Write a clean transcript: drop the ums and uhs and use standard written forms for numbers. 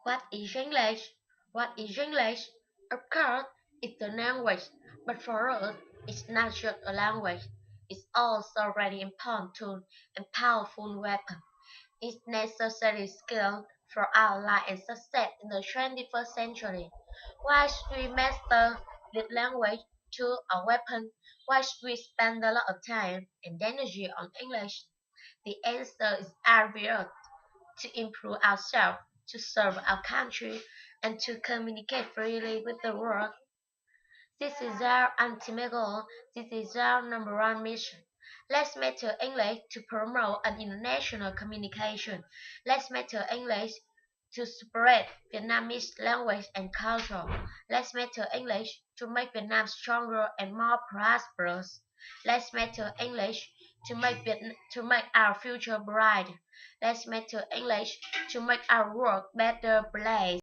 What is English? What is English? Of course, it's a language, but for us, it's not just a language. It's also a very important tool and powerful weapon. It's necessary skill for our life and success in the 21st century. Why should we master this language to a weapon? Why should we spend a lot of time and energy on English? The answer is obvious: to improve ourselves, to serve our country, and to communicate freely with the world. This is our ultimate goal. This is our number one mission. Let's master English to promote an international communication. Let's master English to spread Vietnamese language and culture. Let's master English to make Vietnam stronger and more prosperous. Let's master English to make our future bright. Let's master English to make our world better place.